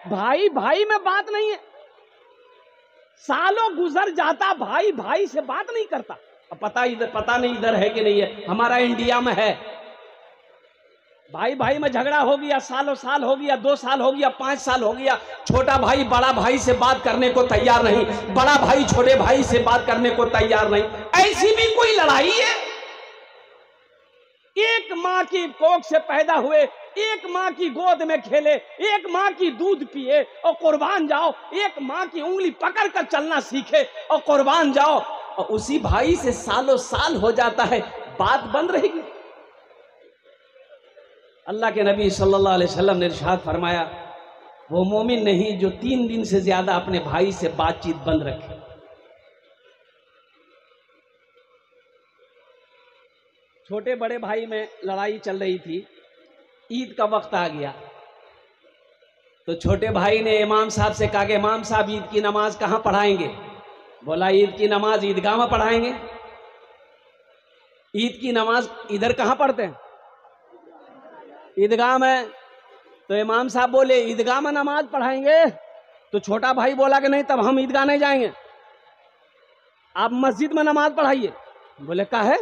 भाई भाई में बात नहीं है, सालों गुजर जाता भाई भाई से बात नहीं करता। अब पता नहीं इधर है कि नहीं है, हमारा इंडिया में है। भाई भाई में झगड़ा हो गया, सालों साल हो गया, 2 साल हो गया, 5 साल हो गया, छोटा भाई बड़ा भाई से बात करने को तैयार नहीं, बड़ा भाई छोटे भाई से बात करने को तैयार नहीं। ऐसी भी कोई लड़ाई है? एक मां की कोख से पैदा हुए, एक मां की गोद में खेले, एक मां की दूध पिए और कुर्बान जाओ, एक मां की उंगली पकड़ कर चलना सीखे और कुर्बान जाओ, और उसी भाई से सालों साल हो जाता है, बात बंद रहेगी? अल्लाह के नबी सल्लल्लाहु अलैहि वसल्लम ने इरशाद फरमाया, वो मोमिन नहीं जो 3 दिन से ज्यादा अपने भाई से बातचीत बंद रखे। छोटे बड़े भाई में लड़ाई चल रही थी, ईद का वक्त आ गया तो छोटे भाई ने इमाम साहब से कहा कि इमाम साहब ईद की नमाज कहाँ पढ़ाएंगे? बोला ईद की नमाज ईदगाह में पढ़ाएंगे। ईद की नमाज इधर कहाँ पढ़ते हैं? ईदगाह में। तो इमाम साहब बोले ईदगाह में नमाज पढ़ाएंगे। तो छोटा भाई बोला कि नहीं, तब हम ईदगाह नहीं जाएंगे, आप मस्जिद में नमाज पढ़ाइए। बोले का है?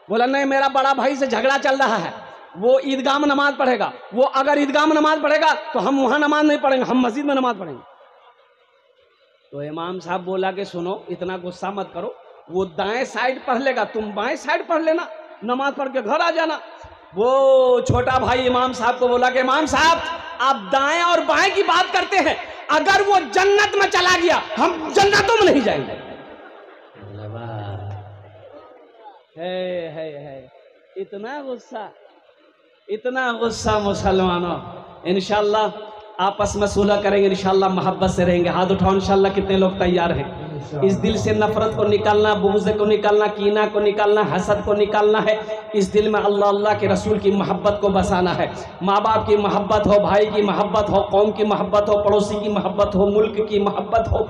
बोला नहीं, मेरा बड़ा भाई से झगड़ा चल रहा है, वो ईदगाह में नमाज पढ़ेगा, वो अगर ईदगाह में नमाज पढ़ेगा तो हम वहां नमाज नहीं पढ़ेंगे, हम मस्जिद में नमाज पढ़ेंगे। तो इमाम साहब बोला कि सुनो, इतना गुस्सा मत करो, वो दाएं साइड पढ़ लेगा, तुम बाएं साइड पढ़ लेना, नमाज पढ़ के घर आ जाना। वो छोटा भाई इमाम साहब को बोला कि इमाम साहब आप दाएं और बाएं की बात करते हैं, अगर वो जन्नत में चला गया हम जन्नतों में नहीं जाएंगे। है इतना गुस्सा मुसलमानों। इंशाअल्लाह आपस में सुलह करेंगे, इंशाअल्लाह मोहब्बत से रहेंगे। हाथ उठाओ इंशाअल्लाह, कितने लोग तैयार हैं? इस दिल से नफरत को निकालना, बुग़्ज़ को निकालना, कीना को निकालना, हसद को निकालना है। इस दिल में अल्लाह अल्लाह के रसूल की मोहब्बत को बसाना है। माँ बाप की मोहब्बत हो, भाई की मोहब्बत हो, कौम की मोहब्बत हो, पड़ोसी की मोहब्बत हो, मुल्क की मोहब्बत हो।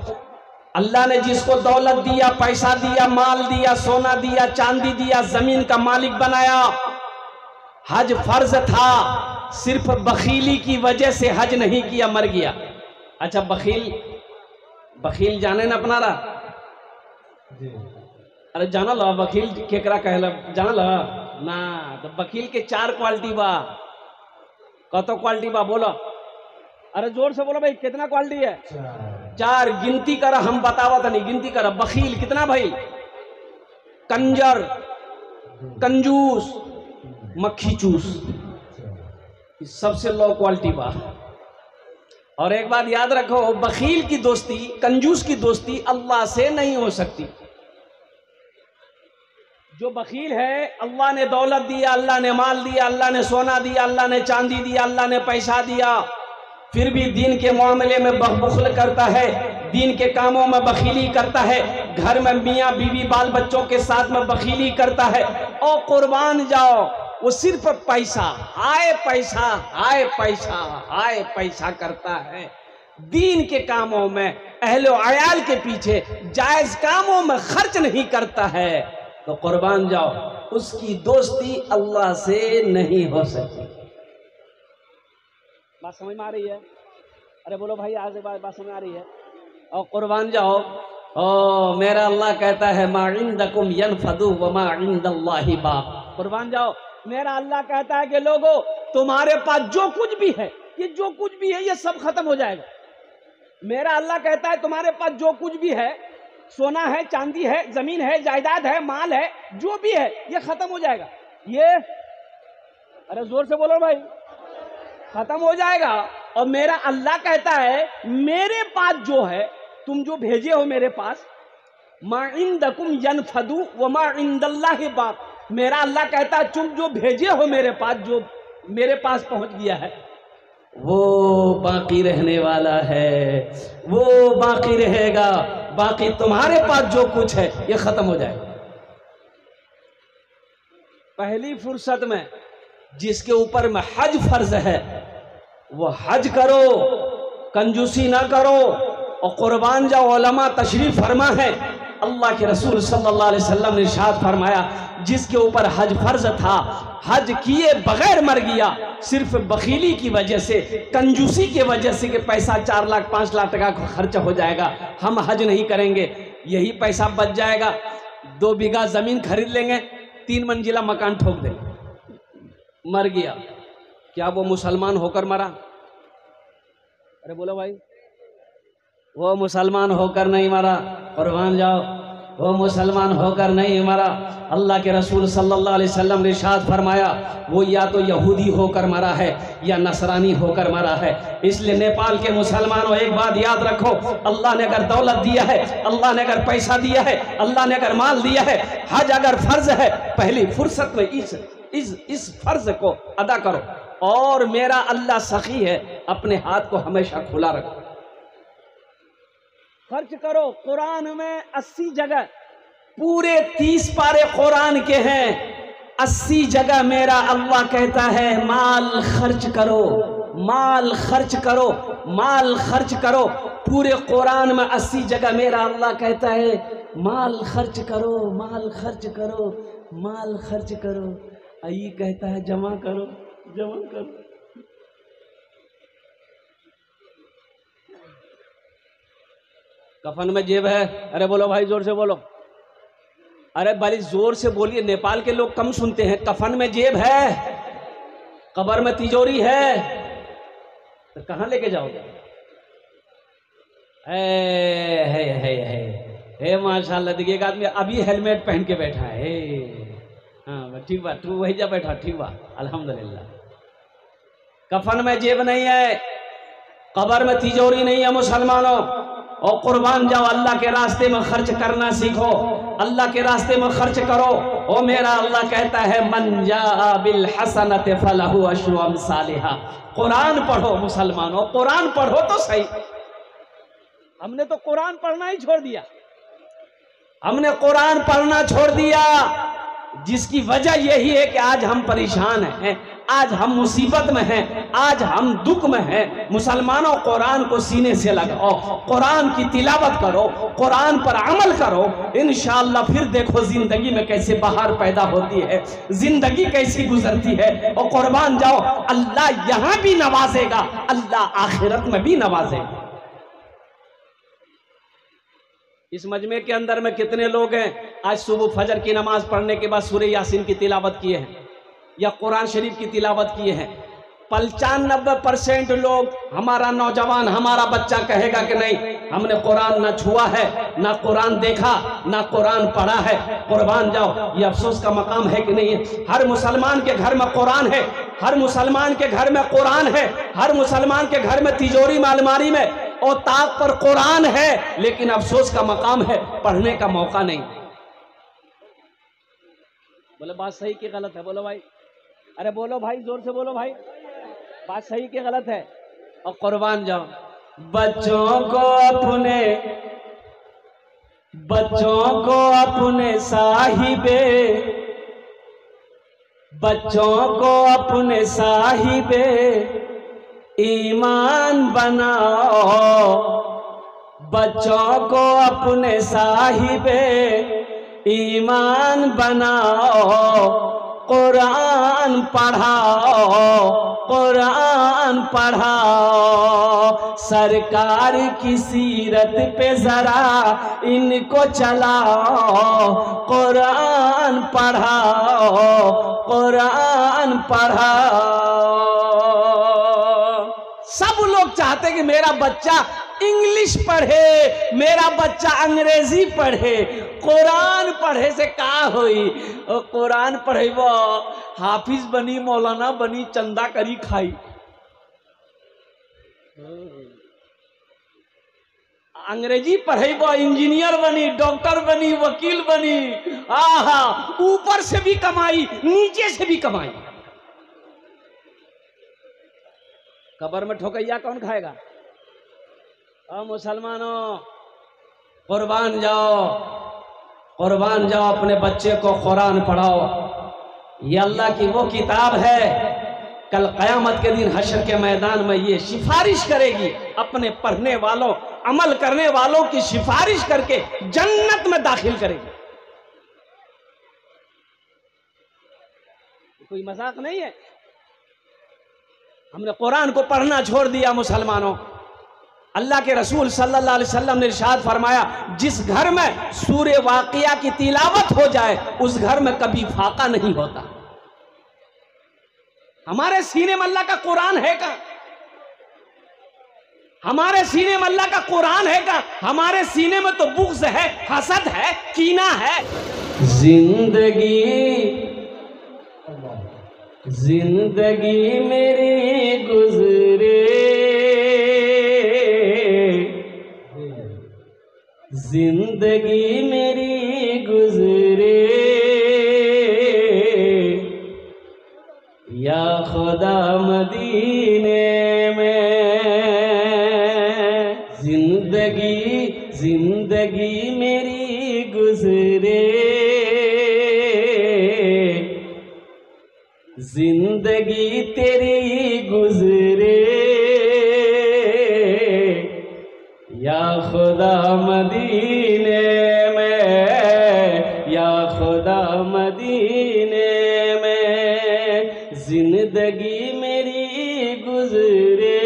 अल्लाह ने जिसको दौलत दिया, पैसा दिया, माल दिया, सोना दिया, चांदी दिया, जमीन का मालिक बनाया, हज फर्ज था, सिर्फ बखीली की वजह से हज नहीं किया, मर गया। अच्छा बखील जाने ना अपनारा? अरे जाना लो बखील केकरा कहला, जाना लो ना? तो बखील के 4 क्वालिटी बा। कतो क्वालिटी बा बोलो? अरे जोर से बोलो भाई, कितना क्वालिटी है? 4। गिनती कर, हम बतावा नहीं, गिनती कर। बखील कितना भाई? कंजर, कंजूस, मक्खी चूस, सबसे लो क्वालिटी बा। और एक बात याद रखो, बखील की दोस्ती, कंजूस की दोस्ती अल्लाह से नहीं हो सकती। जो बखील है, अल्लाह ने दौलत दिया, अल्लाह ने माल दिया, अल्लाह ने सोना दिया, अल्लाह ने चांदी दिया, अल्लाह ने पैसा दिया, फिर भी दीन के मामले में बुख़्ल करता है, दीन के कामों में बखीली करता है, घर में मियाँ बीवी बाल बच्चों के साथ में बखीली करता है। और कुर्बान जाओ, वो सिर्फ पैसा, हाय पैसा, हाय पैसा, हाय पैसा करता है। दीन के कामों में, अहलो अयाल के पीछे, जायज कामों में खर्च नहीं करता है। तो कुर्बान जाओ, उसकी दोस्ती अल्लाह से नहीं हो सकती। बात समझ में आ रही है? अरे बोलो भाई, आज बात समझ आ रही है? और कुर्बान जाओ। ओ मेरा अल्लाह कहता है, मा इंदकुम यनफदु व मा इंदल्लाहि बाक़। कुर्बान जाओ, मेरा अल्लाह कहता है कि लोगों, तुम्हारे पास जो कुछ भी है, ये जो कुछ भी है, ये सब खत्म हो जाएगा। मेरा अल्लाह कहता है तुम्हारे पास जो कुछ भी है, सोना है, चांदी है, जमीन है, जायदाद है, माल है, जो भी है, ये खत्म हो जाएगा। ये अरे जोर से बोलो भाई, खत्म हो जाएगा। और मेरा अल्लाह कहता है, मेरे पास जो है, तुम जो भेजे हो मेरे पास, मा इंदकुम यनफदु व मा इंदल्लाहि बाक़। मेरा अल्लाह कहता है, तुम जो भेजे हो मेरे पास, जो मेरे पास पहुंच गया है, वो बाकी रहने वाला है, वो बाकी रहेगा। बाकी तुम्हारे पास जो कुछ है, ये खत्म हो जाएगा। पहली फुर्सत में जिसके ऊपर में हज फर्ज है, वो हज करो, कंजूसी ना करो और कुर्बान जाओ। उलमा तशरीफ फरमा है, अल्लाह के रसूल सल्लल्लाहु अलैहि वसल्लम ने इरशाद फरमाया, जिसके ऊपर हज फर्ज था, हज किए बगैर मर गया, सिर्फ बखीली की वजह से, कंजूसी की वजह से कि पैसा 4 लाख 5 लाख टका खर्च हो जाएगा, हम हज नहीं करेंगे, यही पैसा बच जाएगा, 2 बीघा जमीन खरीद लेंगे, 3 मंजिला मकान ठोक देंगे, मर गया। क्या वो मुसलमान होकर मरा? अरे बोलो भाई, वो मुसलमान होकर नहीं मरा। कुर्बान जाओ, वो मुसलमान होकर नहीं मरा। अल्लाह के रसूल सल्लल्लाहु अलैहि वसल्लम ने इरशाद फरमाया, वो या तो यहूदी होकर मरा है या नसरानी होकर मरा है। इसलिए नेपाल के मुसलमानों, एक बात याद रखो, अल्लाह ने अगर दौलत दिया है, अल्लाह ने अगर पैसा दिया है, अल्लाह ने अगर माल दिया है, हज अगर फर्ज है, पहली फुर्सत में इस फर्ज को अदा करो। और मेरा अल्लाह सखी है, अपने हाथ को हमेशा खुला रखो, खर्च करो। कुरान में 80 जगह, पूरे 30 पारे कुरान के हैं, 80 जगह मेरा अल्लाह कहता है माल खर्च करो, माल खर्च करो, माल खर्च करो। पूरे कुरान में 80 जगह मेरा अल्लाह कहता है माल खर्च करो, माल खर्च करो, माल खर्च करो। ये कहता है जमा करो, जमा करो। कफन में जेब है। अरे बोलो भाई, जोर से बोलो। अरे बड़ी जोर से बोलिए, नेपाल के लोग कम सुनते हैं। कफन में जेब है, कब्र में तिजोरी है, तो कहां लेके जाओगे? है माशाल्लाह। देखिए एक आदमी अभी हेलमेट पहन के बैठा है। हाँ ठीक बात, तू वही जा बैठा, ठीक बात, अल्हम्दुलिल्लाह। कफन में जेब नहीं है, कब्र में तिजोरी नहीं है मुसलमानों। और कुर्बान जाओ, अल्लाह के रास्ते में खर्च करना सीखो, अल्लाह के रास्ते में खर्च करो। ओ मेरा अल्लाह कहता है मन जाअ बिल हसनति फलहु अशरु अमसालिहा। कुरान पढ़ो मुसलमानों, कुरान पढ़ो तो सही। हमने तो कुरान पढ़ना ही छोड़ दिया, हमने कुरान पढ़ना छोड़ दिया, जिसकी वजह यही है कि आज हम परेशान हैं, आज हम मुसीबत में हैं, आज हम दुख में हैं। मुसलमानों, कुरान को सीने से लगाओ, कुरान की तिलावत करो, कुरान पर अमल करो, इंशाअल्लाह फिर देखो जिंदगी में कैसे बहार पैदा होती है, जिंदगी कैसी गुजरती है। और कुर्बान जाओ, अल्लाह यहां भी नवाजेगा, अल्लाह आखिरत में भी नवाजेगा। इस मजमे के अंदर में कितने लोग हैं आज सुबह फजर की नमाज पढ़ने के बाद सूरह यासीन की तिलावत किए हैं या कुरान शरीफ की तिलावत किए हैं? 95% लोग, हमारा नौजवान, हमारा बच्चा कहेगा कि नहीं, हमने कुरान ना छुआ है, ना कुरान देखा, ना कुरान पढ़ा है। कुर्बान जाओ, ये अफसोस का मकाम है कि नहीं है? हर मुसलमान के घर में कुरान है, हर मुसलमान के घर में कुरान है, हर मुसलमान के घर में तिजोरी में, अलमारी में और ताक पर कुरान है, लेकिन अफसोस का मकाम है, पढ़ने का मौका नहीं। बोले बात सही कि गलत है? बोलो भाई, अरे बोलो भाई, जोर से बोलो भाई, बात सही कि गलत है? और कुर्बान जाओ, बच्चों को अपने साहिबे, बच्चों को अपने साहिबे ईमान बनाओ, बच्चों को अपने साहिबे ईमान बनाओ, कुरान पढ़ाओ, कुरान पढ़ाओ। सरकार की सीरत पे जरा इनको चलाओ, कुरान पढ़ाओ, कुरान पढ़ाओ। सब लोग चाहते कि मेरा बच्चा इंग्लिश पढ़े, मेरा बच्चा अंग्रेजी पढ़े, कुरान पढ़े से का होई? कुरान पढ़े वो हाफिज बनी, मौलाना बनी, चंदा करी खाई। अंग्रेजी पढ़े वो इंजीनियर बनी, डॉक्टर बनी, वकील बनी, आहा, ऊपर से भी कमाई, नीचे से भी कमाई। कब्र में ठोकैया कौन खाएगा? मुसलमानों, कुर्बान जाओ, कुर्बान जाओ, अपने बच्चे को कुरान पढ़ाओ। ये अल्लाह की वो किताब है, कल क़यामत के दिन हशर के मैदान में ये सिफारिश करेगी अपने पढ़ने वालों अमल करने वालों की सिफारिश करके जन्नत में दाखिल करेगी। कोई मजाक नहीं है। हमने कुरान को पढ़ना छोड़ दिया मुसलमानों। अल्लाह के रसूल सल्लल्लाहु अलैहि वसल्लम ने इरशाद फरमाया, जिस घर में सूरे वाक़िया की तिलावत हो जाए उस घर में कभी फाका नहीं होता। हमारे सीने में अल्लाह का कुरान है का? हमारे सीने में अल्लाह का कुरान है का? हमारे सीने में तो बुग़्ज़ है, हसद है, कीना है। जिंदगी मेरी गुजरे, जिंदगी मेरी गुजरे, या खुदा मदीने में। जिंदगी मेरी गुजरे, जिंदगी तेरी गुजरे, या खुदा मदीने में, या खुदा मदीने में। जिंदगी मेरी गुजरे,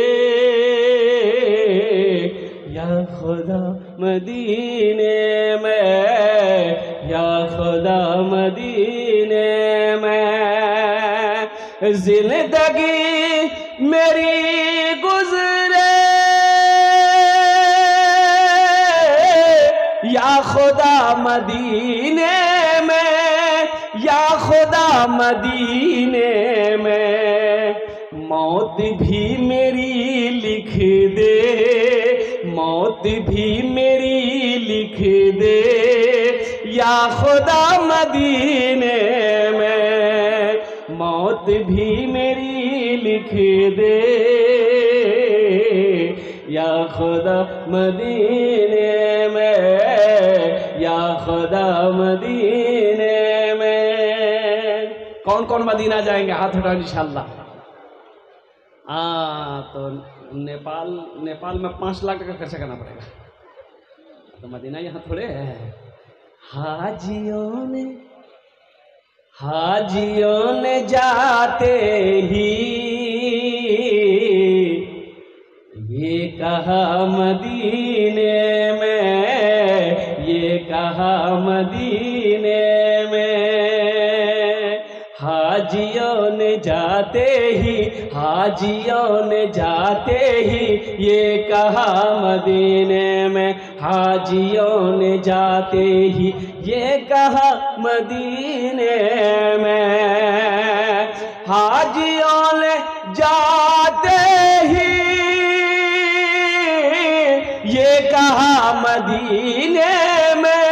या खुदा मदीने में, या खुदा मदीने में। जिंदगी मेरी गुजरे, या खुदा मदीने में, या खुदा मदीने में। मौत भी मेरी लिख दे, मौत भी मेरी लिख दे, या खुदा मदीने में। मौत भी मेरी लिख दे, या खुदा मदीने में, या खुदा मदीने में। कौन कौन मदीना जाएंगे? हाथ उठाओ इंशाअल्लाह। तो नेपाल में 5 लाख का खर्चा करना पड़ेगा, तो मदीना यहाँ थोड़े है। हाजियों ने जाते ही ये कहा मदीने में, ये कहा मदीने में। हाजियों ने जाते ही, हाजियों ने जाते ही ये कहा मदीने में। हाजियों ने जाते ही ये कहा मदीने में। हाजियों ने जाते ही ये कहा मदीने में,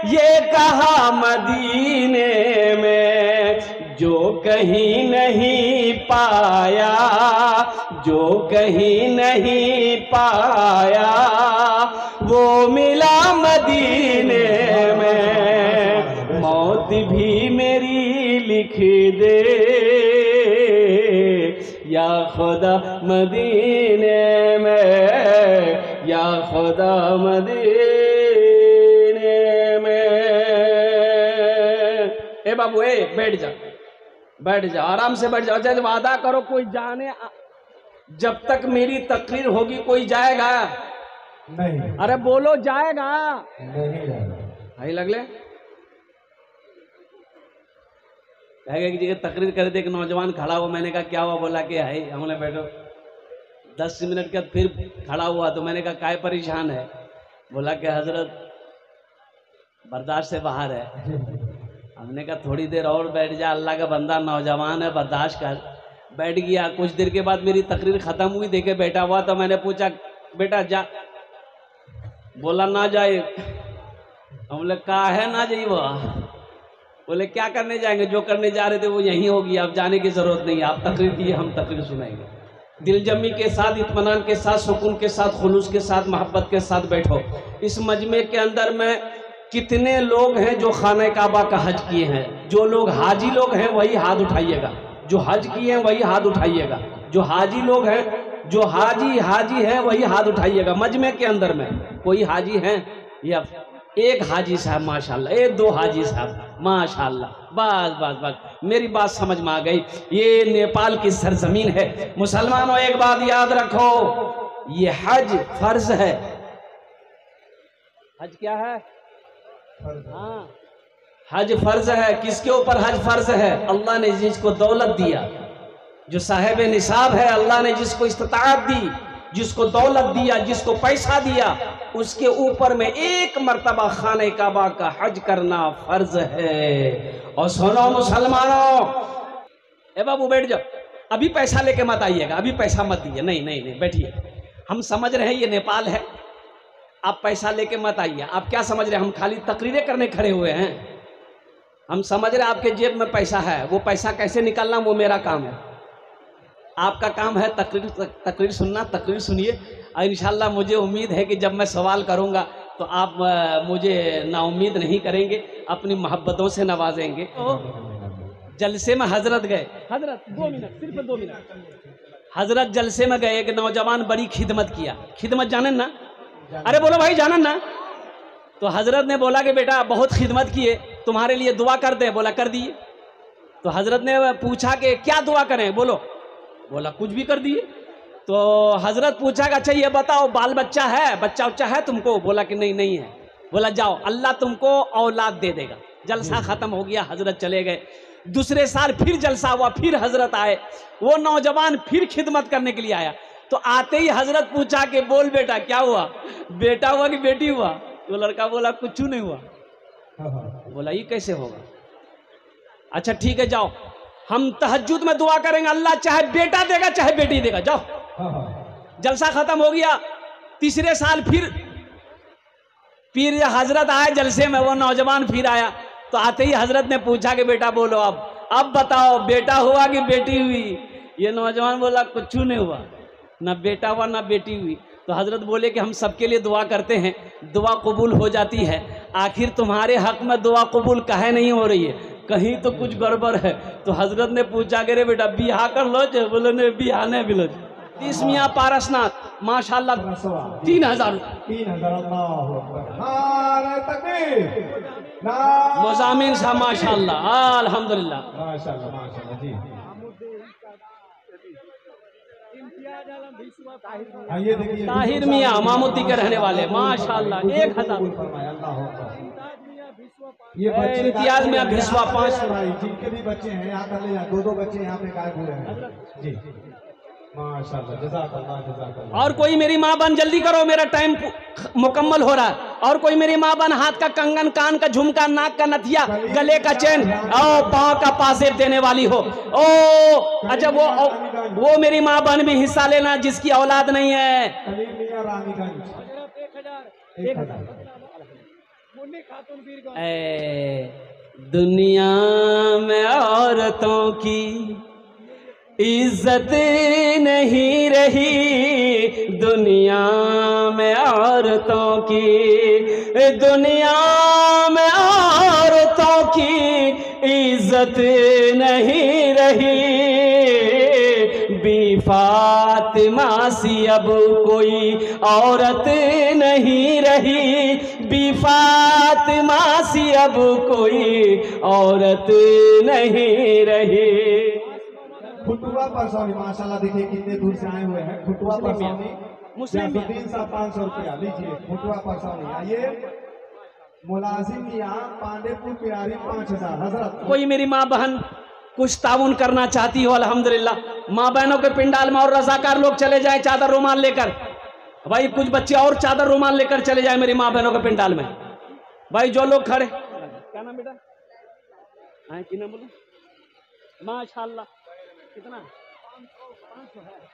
ये कहा मदीने में। जो कहीं नहीं पाया, जो कहीं नहीं पाया, वो मिला मदीने में। मौत भी मेरी लिख दे, या खुदा मदीने में, या खुदा मदीने में। ए बाबू, ए बैठ जा, बैठ जा, आराम से बैठ जाओ। जब वादा करो कोई जाने, जब तक मेरी तकरीर होगी कोई जाएगा नहीं? अरे बोलो, जाएगा नहीं जाएगा। भाई लगले एक जगह तकरीर कर दे, एक नौजवान खड़ा हुआ। मैंने कहा क्या हुआ? बोला कि है, हमने बैठो। 10 मिनट के बाद फिर खड़ा हुआ, तो मैंने कहा काय परेशान है? बोला कि हजरत बर्दाश्त से बाहर है। हमने कहा थोड़ी देर और बैठ जा, अल्लाह का बंदा नौजवान है, बर्दाश्त कर। बैठ गया। कुछ देर के बाद मेरी तकरीर खत्म हुई, देखे बैठा हुआ, तो मैंने पूछा बेटा जा? बोला ना जाए। हमने कहा है ना जाइए। वो बोले क्या करने जाएंगे? जो करने जा रहे थे वो यहीं होगी, आप जाने की जरूरत नहीं है। आप तकरीर कीजिए, हम तकरीर सुनाएंगे। दिलजमी के साथ, इत्मीनान के साथ, सुकून के साथ, खुलूस के साथ, मोहब्बत के साथ बैठो। इस मजमे के अंदर में कितने लोग हैं जो खाने काबा का हज किए हैं? जो लोग हाजी लोग हैं वही हाथ उठाइएगा। जो हज किए हैं वही हाथ उठाइएगा। जो हाजी लोग हैं जो हाजी हाजी है वही हाथ उठाइएगा। मजमे के अंदर में कोई हाजी है या एक हाजी साहब माशाल्लाह, एक दो हाजी साहब माशाल्लाह, बस बस बस मेरी बात समझ में आ गई। ये नेपाल की सरजमीन है। मुसलमानों एक बात याद रखो, ये हज फर्ज है। हज क्या है? हाँ, हज फर्ज है। किसके ऊपर हज फर्ज है? अल्लाह ने जिसको दौलत दिया, जो साहिब निसाब है, अल्लाह ने जिसको इस्तिताअत दी, जिसको दौलत दिया, जिसको पैसा दिया, उसके ऊपर में एक मर्तबा खाने काबा का हज करना फर्ज है। और सुनो मुसलमानों, ए बाबू बैठ जाओ, अभी पैसा लेके मत आइएगा, अभी पैसा मत दीजिए, नहीं नहीं नहीं, बैठिए। हम समझ रहे हैं ये नेपाल है, आप पैसा लेके मत आइए। आप क्या समझ रहे हैं हम खाली तकरीरें करने खड़े हुए हैं? हम समझ रहे हैं आपके जेब में पैसा है, वो पैसा कैसे निकालना वो मेरा काम है। आपका काम है तकरीर सुनना, तकरीर सुनिए। और इंशाल्लाह मुझे उम्मीद है कि जब मैं सवाल करूंगा तो आप मुझे नाउम्मीद नहीं करेंगे, अपनी मोहब्बतों से नवाजेंगे। तो जलसे में हजरत गए, हजरत 2 मिनट, सिर्फ 2 मिनट। हजरत जलसे में गए, एक नौजवान बड़ी खिदमत किया। खिदमत जानन ना? अरे बोलो भाई जानन ना? तो हजरत ने बोला कि बेटा बहुत खिदमत किए, तुम्हारे लिए दुआ कर दे। बोला कर दिए। तो हजरत ने पूछा कि क्या दुआ करें? बोलो। बोला कुछ भी कर दिए। तो हजरत पूछा कि अच्छा ये बताओ बाल बच्चा है, बच्चा उच्चा है तुमको? बोला कि नहीं नहीं है। बोला जाओ अल्लाह तुमको औलाद दे देगा। जलसा खत्म हो गया, हजरत चले गए। दूसरे साल फिर जलसा हुआ, फिर हजरत आए। वो नौजवान फिर खिदमत करने के लिए आया। तो आते ही हजरत पूछा कि बोल बेटा क्या हुआ, बेटा हुआ कि बेटी हुआ? तो लड़का बोला कुछ नहीं हुआ। बोला ये कैसे होगा? अच्छा ठीक है जाओ, हम तहज्जुद में दुआ करेंगे, अल्लाह चाहे बेटा देगा चाहे बेटी देगा, जाओ। जलसा खत्म हो गया। तीसरे साल फिर हजरत आए जलसे में, वो नौजवान फिर आया। तो आते ही हजरत ने पूछा कि बेटा बोलो अब बताओ बेटा हुआ कि बेटी हुई? ये नौजवान बोला कुछ नहीं हुआ, ना बेटा हुआ ना बेटी हुई। तो हजरत बोले कि हम सबके लिए दुआ करते हैं, दुआ कबूल हो जाती है, आखिर तुम्हारे हक में दुआ कबूल काहे नहीं हो रही है? कहीं तो कुछ गड़बड़ है। तो हजरत ने पूछा कि रे बेटा बिहा कर लो? बोले नहीं बिहा नहीं बिलो। 30 मियाँ पारसनाथ माशाल्लाह 3000 मोजामिन साहब माशाल्लाह अल्हम्दुलिल्लाह माशाल्लाह जी। ताहिर मियाँ मामूती के रहने वाले माशाल्लाह 1000। ये इम्तियाज में अब भिसवा 5। जिनके भी बच्चे हैं यहाँ कर ले, 2-2 बच्चे यहाँ पे गायब हुए हैं जी। माशाल्लाह जज़ाकल्लाह जज़ाकल्लाह। और कोई मेरी माँ बहन जल्दी करो, मेरा टाइम मुकम्मल हो रहा है। और कोई मेरी माँ बहन हाथ का कंगन, कान का झुमका, नाक का नथिया, गले का चेन और पाँव का पासेब देने वाली हो। ओ अच्छा वो मेरी माँ बहन भी हिस्सा लेना जिसकी औलाद नहीं है। दुनिया में औरतों की इज्जत नहीं रही, दुनिया में औरतों की, दुनिया में औरतों की इज्जत नहीं रही। बी फातिमा सी अब कोई औरत नहीं रही, बी फातिमा सी अब कोई औरत नहीं रही। खुटुआ परसौनी माशाल्लाह, देखिए कितने दूर से आए हुए हैं। खुटुआ परसौनी मुस्लिम 500 रुपया लीजिए। खुटुआ परसौनी आइए। मुलाजिम यहाँ पांडेपुर प्यारी 5000। हजरत कोई मेरी माँ बहन कुछ ताउन करना चाहती हो अल्हम्दुलिल्लाह, माँ बहनों के पिंडाल में और रजाकार लोग चले जाए चादर रुमाल लेकर। भाई कुछ बच्चे और चादर रुमाल लेकर चले जाए मेरी माँ बहनों के पिंडाल में। भाई जो लोग खड़े, क्या नाम बेटा? हाँ कि नाम बोलो? माशाल्लाह कितना?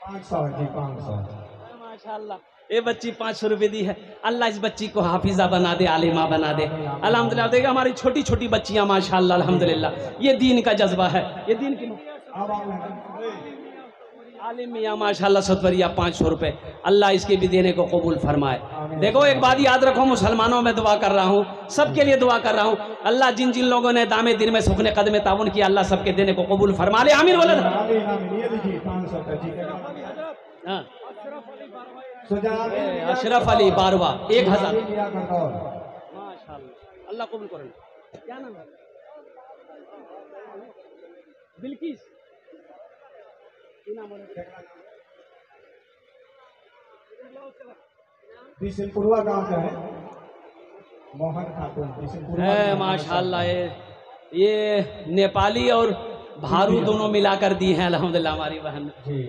500 जी 500 माशाल्लाह। ये बच्ची 500 रुपये दी है। अल्लाह इस बच्ची को हाफिजा बना दे, आलिमा बना दे अल्हम्दुलिल्लाह। देखिए हमारी छोटी छोटी बच्चियां माशाल्लाह अल्हम्दुलिल्लाह, ये दीन का जज्बा है, ये दीन की आलिम मियाँ माशाल्लाह सतवरिया 500 रुपये। अल्लाह इसके भी देने को कबूल फरमाए। देखो एक बात याद रखो, मुसलमानों में दुआ कर रहा हूँ, सबके लिए दुआ कर रहा हूँ। अल्लाह जिन जिन लोगों ने दामे दिन में सुखने कदम ताउन किया, अल्लाह सबके देने को कबूल फरमा ले। आमीन बोले। ये लीजिए 500 का जी। हाँ अशरफ अली बारवा 1000 मियां गरदौल। माशाल्लाह, अल्लाह कबूल करें। क्या नाम है? बिल्किस। बिशनपुरवा गांव का है मोहन खातून। बिशनपुरवा है माशाल्लाह, ये नेपाली और भारू दोनों मिलाकर दी हैं अल्हम्दुलिल्लाह हमारी बहन।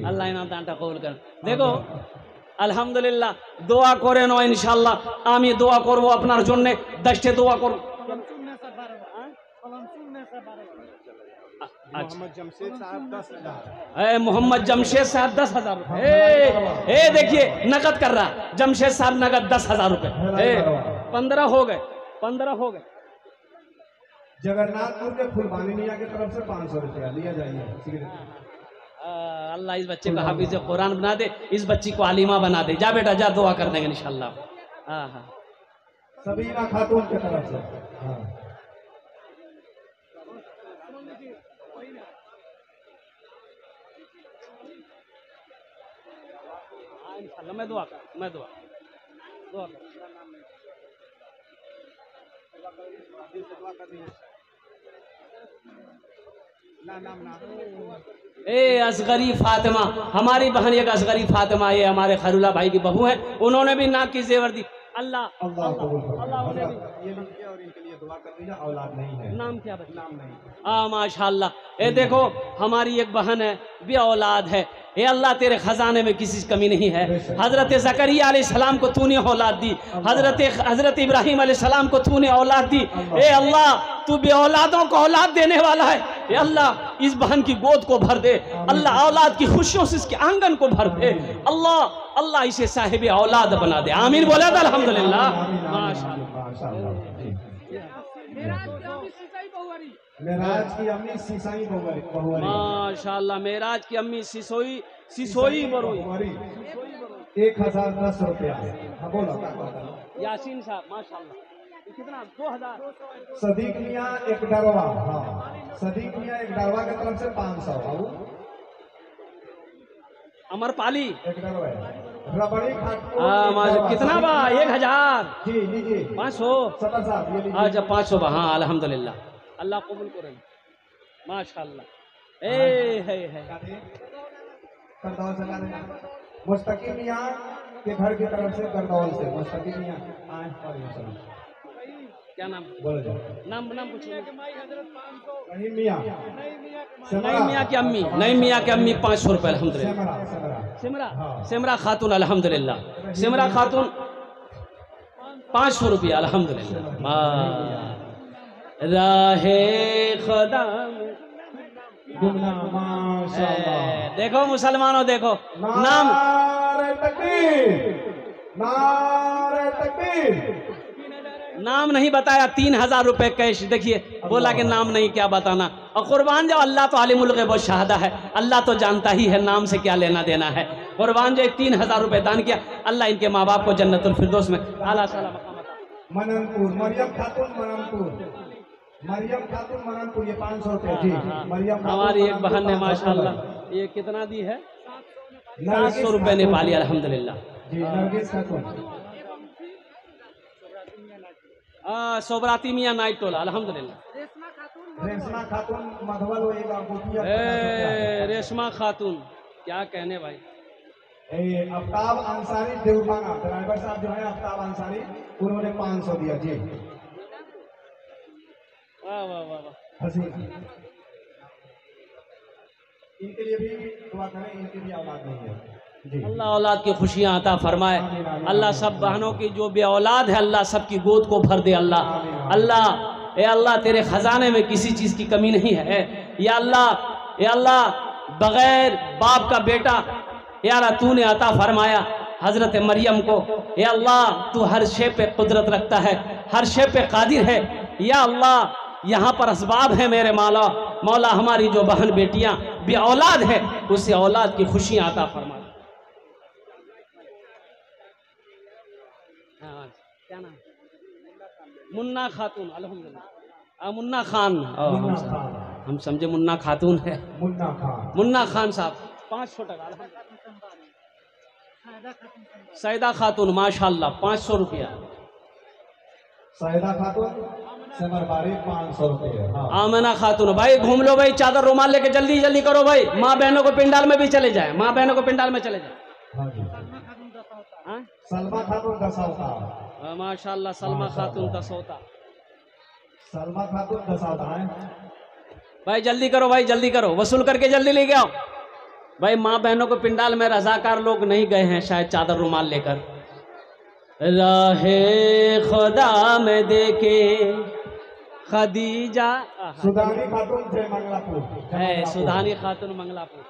अल्लाह इना दांटा कबूल कर। देखो আলহামদুলিল্লাহ দোয়া করেন ও ইনশাআল্লাহ আমি দোয়া করব আপনার জন্য 10টি দোয়া করব। मोहम्मद जमशेद साहब 10,000 रुपए। देखिए नकद कर रहा जमशेद साहब नकद 10,000 रुपए। 15 हो गए, 15 हो गए। जगन्नाथपुर के फुलवानी मियां की तरफ से 500 रुपया लिया जाइए। अल्लाह इस बच्चे को हाफिज कुरान बना दे, इस बच्ची को आलिमा बना दे। जा बेटा जा, दुआ कर देंगे इंशाल्लाह। हाँ हाँ, सबीना खातून की तरफ से। हाँ। इंशाल्लाह मैं दुआ कर, मैं दुआ कर। असगरी फातिमा, हमारी बहन एक असगरी फातिमा, ये हमारे खैरुल्लाह भाई की बहू है, उन्होंने भी नाक की जेवर दी। अल्लाह अल्लाह ये लीजिए और इनके लिए दुआ कर दीजिए। औलाद नहीं है। नाम क्या बता? नाम नहीं। माशाल्लाह, ये देखो हमारी एक बहन है भी औलाद है। ये अल्लाह तेरे खजाने में किसी की कमी नहीं है। हजरत ज़करिया अलैहिस्सलाम को तूने औलाद दी, हजरत इब्राहिम अलैहिस्सलाम को तूने औलाद दी। ए अल्लाह तू बे औलादों को औलाद देने वाला है। ए अल्लाह इस बहन की गोद को भर दे। अल्लाह औलाद की खुशियों से इसके आंगन को भर दे। अल्लाह अल्लाह इसे साहिब औलाद बना दे। आमीन बोला था अल्हम्दुलिल्लाह। माशाल्लाह। मेराज की अम्मी सिसाई बहुवरी। माशाल्लाह, मेराज की अम्मी सिसोई बरुई 1010 रुपया। हाँ बोलो। यासीन साहब माशाल्लाह, कितना? 2000। सदीक मियां एक डरवा। हाँ, सदीक मियां एक डरवा की तरफ से 500। अमरपाली एक डरवा रबड़ी खाटून कितना बा? 1000। जी लीजिए। 500 सदर साहब ये लीजिए। अच्छा 500 बा। हाँ अल्हम्दुलिल्लाह, अल्लाह कबूल करें माशाल्लाह। करदौल से मुस्तकीम मियां के घर की तरफ से करदौल से मुस्तकीम मियां। क्या नाम? बोलो जाओ। नाम पूछिए। नईम मियां। नईम मियां की अम्मी, नईम मियां की अम्मी 500 रुपए अल्हम्दुलिल्लाह। सिमरा खातून अल्हम्दुलिल्लाह, सिमरा खातून 500 रुपया अल्हम्दुलिल्लाह। राहे खुदा देखो मुसलमानों, देखो नाम नाम नहीं बताया। 3000 रुपए कैश। देखिए बोला कि नाम नहीं क्या बताना। और कुर्बान जाओ, अल्लाह तो आलिमुल गैब व शहादा है, अल्लाह तो जानता ही है नाम से क्या लेना देना है। कुर्बान जाओ, 3000 रुपए दान किया। अल्लाह इनके माँ बाप को जन्नतुल फिरदौस में आला साला मकाम अता। मननपुर मरियम खातून मननपुर। मरियम खातून मननपुर ये 500 रुपए। जी मरियम हमारी एक बहन ने माशाल्लाह ये कितना दी है? 700 रुपए नेपाली अल्हम्दुलिल्लाह। जी नरगिस खातून। सोबराती मियां नाइट टोला अल्हम्दुलिल्लाह। रेशमा खातून मधुबल रेशमा खातून क्या कहने भाई। आफ्ताब अंसारी देवबाना ड्राइवर साहब जो है आफ्ताब अंसारी, उन्होंने 500 दिया। जी वाह वाह वाह वाह। इनके लिए भी दुआ करें, इनके भी औलाद नहीं है। अल्लाह औलाद की खुशियां अता फरमाए। अल्लाह सब बहनों की जो भी औलाद है अल्लाह सबकी गोद को भर दे। अल्लाह अल्लाह ए अल्लाह तेरे खजाने में किसी चीज की कमी नहीं है। या अल्लाह बगैर बाप का बेटा या अल्लाह तूने अता फरमाया हजरत मरियम को। या अल्लाह तू हर शे पे कुदरत रखता है, हर शे पे कादिर है। या अल्लाह यहाँ पर असबाब है मेरे मौला हमारी जो बहन बेटियां भी औलाद है उसे औलाद की खुशियां अता फरमा। क्या नाम? मुन्ना खातून अल्हम्दुलिल्लाह। मुन्ना खान। हम समझे मुन्ना खातून है। मुन्ना खान साहब 500 टका। सैदा खातून माशाल्लाह 500 रुपया। सैदा खातून सेमरबारी 500 रुपये। हाँ। आमना खातून भाई घूम लो भाई, चादर रुमाल लेके जल्दी जल्दी करो भाई, माँ बहनों को पिंडाल में भी चले जाए, माँ बहनों को पिंडाल में चले जाए। हाँ जी। हाँ? सलमा खातून दसौता। माशाल्लाह सलमा खातून दसौता। सलमा खातून दसौता है भाई जल्दी करो भाई, जल्दी करो, वसूल करके जल्दी लेके आओ भाई। माँ बहनों को पिंडाल में रजाकार लोग नहीं गए हैं शायद चादर रुमाल लेकर। राहे खुदा में देखे खदीजा सुधानी खातून जय मंगलापुर है, सुधानी खातून मंगलापुर।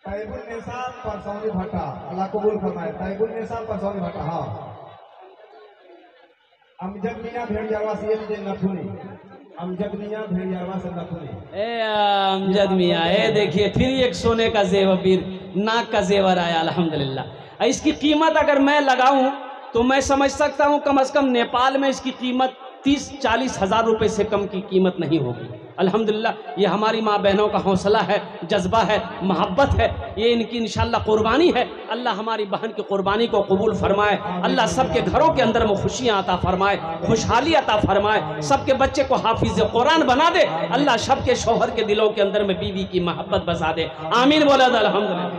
तैबुल निसार परसौनी भट्टा, अल्लाह कबूल फरमाए। तैबुल निसार परसौनी भट्टा। हाँ। अमजद मियां भेड़ियावा से ये नथुनी, अमजद मियां भेड़ियावा से नथुनी। ए अमजद मियां, ए देखिए फिर एक सोने का जेवर, नाक का जेवर आया अल्हम्दुलिल्लाह। इसकी कीमत अगर मैं लगाऊं तो मैं समझ सकता हूं कम से कम नेपाल में इसकी कीमत 30-40 हज़ार रुपए से कम की कीमत नहीं होगी। अल्हम्दुलिल्लाह ये हमारी माँ बहनों का हौसला है, जज्बा है, मोहब्बत है, ये इनकी इंशाल्लाह कुर्बानी है। अल्लाह हमारी बहन की कुर्बानी को कबूल फरमाए। अल्लाह सबके घरों के अंदर में खुशियाँ अता फरमाए, खुशहाली अता फरमाए, सबके बच्चे को हाफिज कुरान बना दे। अल्लाह सबके शौहर के दिलों के अंदर में बीवी की मोहब्बत बसा दे। आमीन बोला अल्हम्दुलिल्लाह।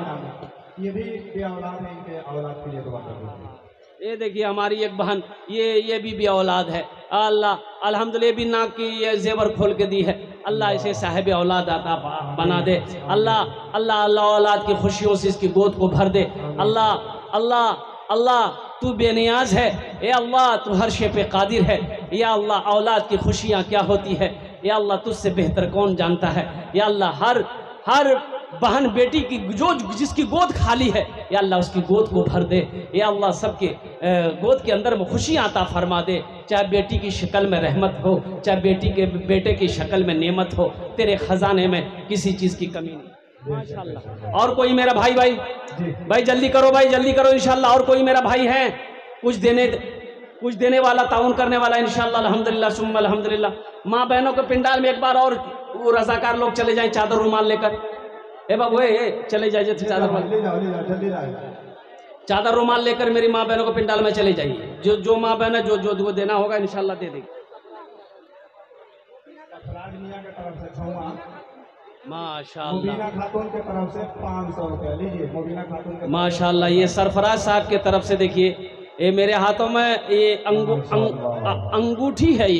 ये भी औलाद है, इनके औलाद के लिए दुआ करो। ये देखिए हमारी एक बहन, ये भी औलाद है। अल्लाह अल्हम्दुलिल्लाह भी नाक की ये जेवर खोल के दी है। अल्लाह इसे साहिब औलाद अता बना दे। अल्लाह अल्लाह अल्लाह औलाद की खुशियों से इसकी गोद को भर दे। अल्लाह अल्लाह अल्लाह तू बेनियाज है, ए अल्लाह तू हर शे पे कादिर है। या अल्लाह औलाद की खुशियाँ क्या होती है, या अल्लाह तुझसे बेहतर कौन जानता है। या अल्लाह हर बहन बेटी की जो जिसकी गोद खाली है, या अल्लाह उसकी गोद को भर दे। या अल्लाह सबके गोद के अंदर में खुशियाँ अता फरमा दे। चाहे बेटी की शक्ल में रहमत हो, चाहे बेटे की शक्ल में नेमत हो, तेरे खजाने में किसी चीज़ की कमी नहीं माशाल्लाह। और कोई मेरा भाई जल्दी करो भाई, जल्दी करो इंशाल्लाह। और कोई मेरा भाई है कुछ देने वाला, ताउन करने वाला इंशाल्लाह। अल्हम्दुलिल्लाह सुम्मा अल्हम्दुलिल्लाह। माँ बहनों के पिंडाल में एक बार और वो रजाकार लोग चले जाएं चादर रुमाल लेकर। ए बाबू चले जाइए चादर रुमाल लेकर मेरी माँ बहनों को पिंडाल में चले जाइए। जो माँ बहन है जो देना होगा इंशाल्लाह दे देगी। माशाल्लाह खातून के तरफ से 500 रुपया लीजिए। मुबीना खातून माशाल्लाह ये सरफराज साहब के तरफ से देखिए, ये मेरे हाथों में ये अंगूठी है। ये